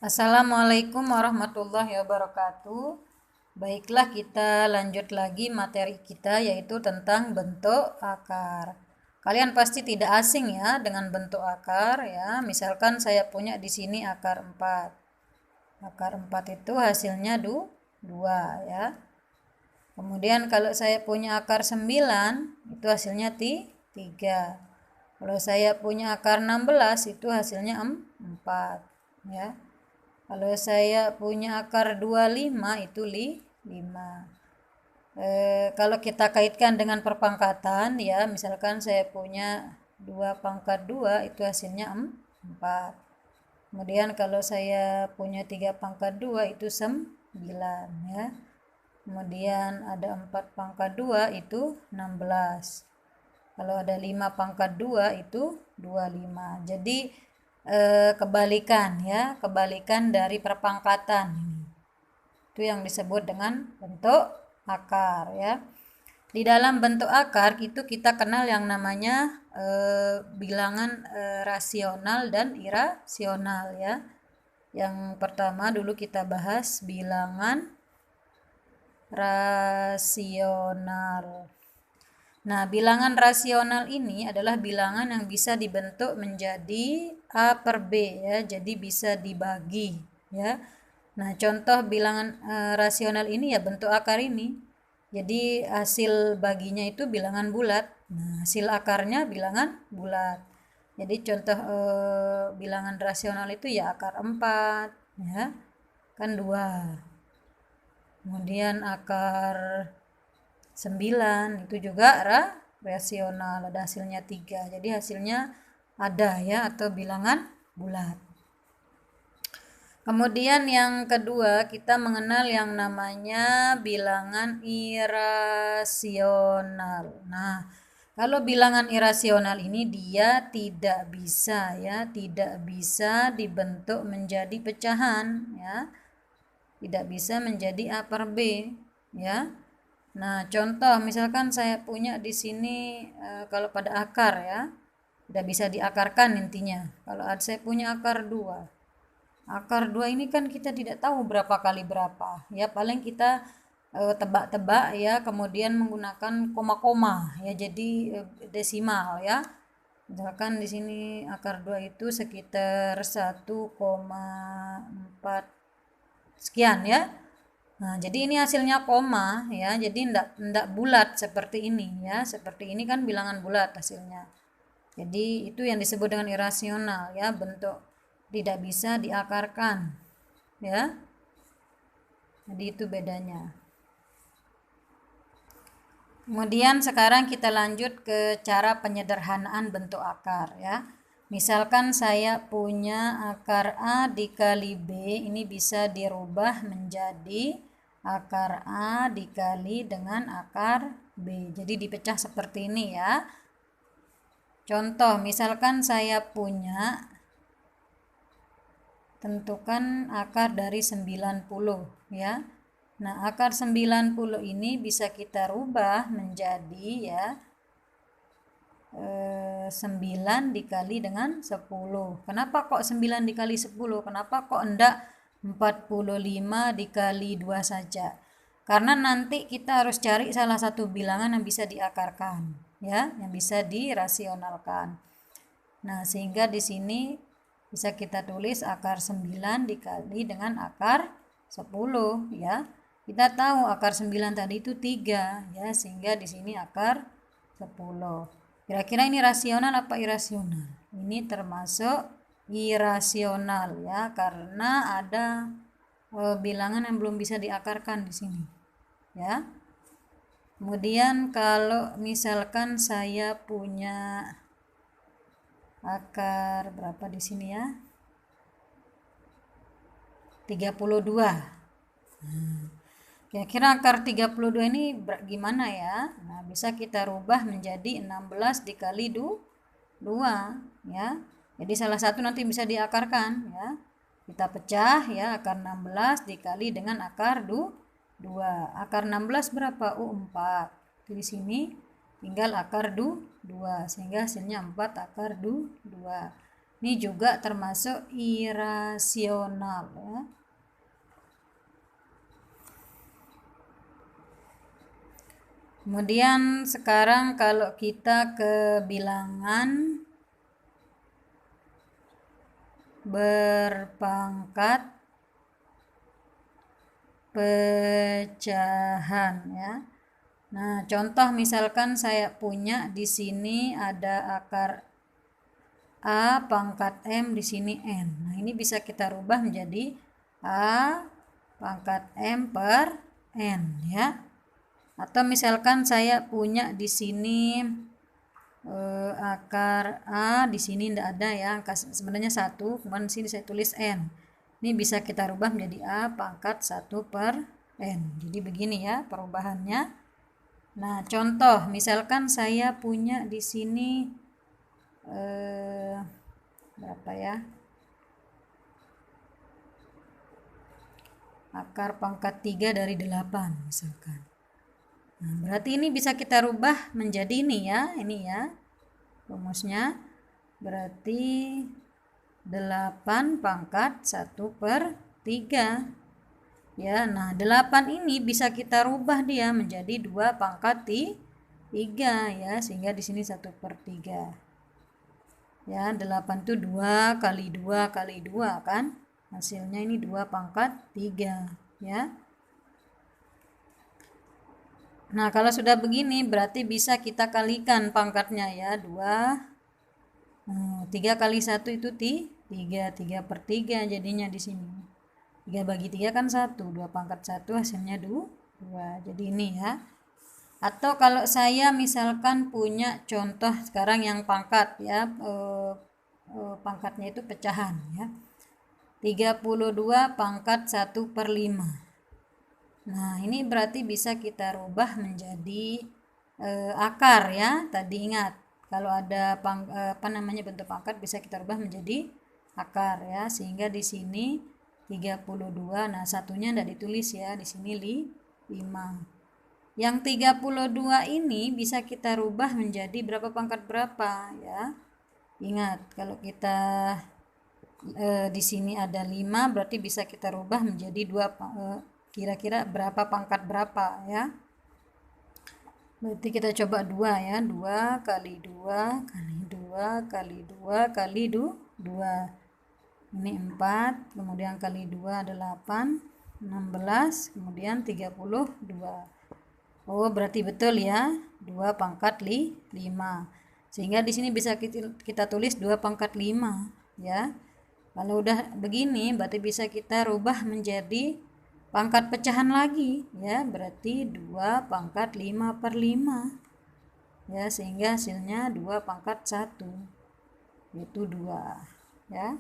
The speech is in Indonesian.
Assalamualaikum warahmatullahi wabarakatuh. Baiklah, kita lanjut lagi materi kita yaitu tentang bentuk akar. Kalian pasti tidak asing ya dengan bentuk akar ya. Misalkan saya punya di sini akar 4. Akar 4 itu hasilnya 2 ya. Kemudian kalau saya punya akar 9 itu hasilnya 3. Kalau saya punya akar 16 itu hasilnya 4 ya. Kalau saya punya akar 25 itu 5. Kalau kita kaitkan dengan perpangkatan ya, misalkan saya punya 2 pangkat 2 itu hasilnya 4. Kemudian kalau saya punya 3 pangkat 2 itu 9 ya. Kemudian ada 4 pangkat 2 itu 16. Kalau ada 5 pangkat 2 itu 25. Jadi kebalikan ya, kebalikan dari perpangkatan. Itu yang disebut dengan bentuk akar ya. Di dalam bentuk akar itu kita kenal yang namanya bilangan rasional dan irasional ya. Yang pertama dulu kita bahas bilangan rasional. Nah, bilangan rasional ini adalah bilangan yang bisa dibentuk menjadi A per B ya, jadi bisa dibagi ya. Nah, contoh bilangan rasional ini ya bentuk akar ini. Jadi hasil baginya itu bilangan bulat. Nah, hasil akarnya bilangan bulat. Jadi contoh bilangan rasional itu ya akar 4 ya. Kan 2. Kemudian akar 9 itu juga rasional, ada hasilnya 3. Jadi hasilnya ada ya atau bilangan bulat. Kemudian yang kedua kita mengenal yang namanya bilangan irasional. Nah, kalau bilangan irasional ini dia tidak bisa ya, tidak bisa dibentuk menjadi pecahan ya. Tidak bisa menjadi A per B ya. Nah, contoh misalkan saya punya di sini kalau pada akar ya, tidak bisa diakarkan intinya. Kalau saya punya akar 2. Akar 2 ini kan kita tidak tahu berapa kali berapa. Ya, paling kita tebak-tebak ya, kemudian menggunakan koma-koma ya, jadi desimal ya. Misalkan di sini akar 2 itu sekitar 1,4 sekian ya. Nah, jadi ini hasilnya koma ya. Jadi enggak bulat seperti ini ya. Seperti ini kan bilangan bulat hasilnya. Jadi itu yang disebut dengan irasional ya, bentuk tidak bisa diakarkan ya. Jadi itu bedanya. Kemudian sekarang kita lanjut ke cara penyederhanaan bentuk akar ya. Misalkan saya punya akar A dikali B, ini bisa dirubah menjadi akar A dikali dengan akar B. Jadi dipecah seperti ini ya. Contoh, misalkan saya punya, tentukan akar dari 90 ya. Nah, akar 90 ini bisa kita rubah menjadi ya 9 dikali dengan 10. Kenapa kok 9 dikali 10? Kenapa kok enggak 45 dikali 2 saja? Karena nanti kita harus cari salah satu bilangan yang bisa diakarkan ya, yang bisa dirasionalkan. Nah, sehingga di sini bisa kita tulis akar 9 dikali dengan akar 10 ya. Kita tahu akar 9 tadi itu 3 ya, sehingga di sini akar 10. Kira-kira ini rasional apa irasional? Ini termasuk irasional ya, karena ada bilangan yang belum bisa diakarkan di sini ya. Kemudian kalau misalkan saya punya akar berapa di sini ya? 32. Kira-kira akar 32 ini gimana ya? Nah, bisa kita rubah menjadi 16 dikali 2 ya. Jadi salah satu nanti bisa diakarkan ya. Kita pecah ya, akar 16 dikali dengan akar 2. Akar 16 berapa? 4. Di sini tinggal akar 2 sehingga hasilnya 4 akar 2. Ini juga termasuk irasional ya. Kemudian sekarang kalau kita ke bilangan berpangkat pecahan ya. Nah, contoh misalkan saya punya di sini ada akar A pangkat M, di sini N. Nah, ini bisa kita rubah menjadi A pangkat M per N ya. Atau misalkan saya punya di sini akar A, di sini tidak ada ya, angka sebenarnya 1, kemudian di sini saya tulis N. Ini bisa kita rubah menjadi A pangkat 1 per N. Jadi begini ya perubahannya. Nah, contoh misalkan saya punya di sini berapa ya? Akar pangkat 3 dari 8 misalkan. Nah, berarti ini bisa kita rubah menjadi ini ya, rumusnya. Berarti 8 pangkat 1 per 3. Ya, nah 8 ini bisa kita rubah dia menjadi 2 pangkat 3 ya, sehingga di sini 1 per 3. Ya, 8 itu 2 kali 2 kali 2 kan? Hasilnya ini 2 pangkat 3 ya. Nah, kalau sudah begini berarti bisa kita kalikan pangkatnya ya, 2. 3 kali 1 itu 3 per 3 jadinya di sini. 3 bagi 3 kan 1, 2 pangkat 1 hasilnya 2. Jadi ini ya. Atau kalau saya misalkan punya contoh sekarang yang pangkat ya, pangkatnya itu pecahan ya. 32 pangkat 1 per 5. Nah, ini berarti bisa kita rubah menjadi akar ya. Tadi ingat, kalau ada bentuk pangkat bisa kita rubah menjadi akar ya. Sehingga di sini 32. Nah, satunya tidak ditulis ya, di sini 5. Yang 32 ini bisa kita rubah menjadi berapa pangkat berapa ya. Ingat, kalau kita di sini ada 5 berarti bisa kita rubah menjadi 2 kira-kira berapa pangkat berapa ya. Berarti kita coba 2 ya, 2 kali 2 kali 2 kali 2 kali 2. Ini 4, kemudian kali 2 8, 16, kemudian 32. Oh, berarti betul ya, 2 pangkat 5. Sehingga di sini bisa kita tulis 2 pangkat 5 ya. Kalau udah begini berarti bisa kita rubah menjadi pangkat pecahan lagi ya, berarti 2 pangkat 5 per 5 ya, sehingga hasilnya 2 pangkat 1 yaitu 2 ya.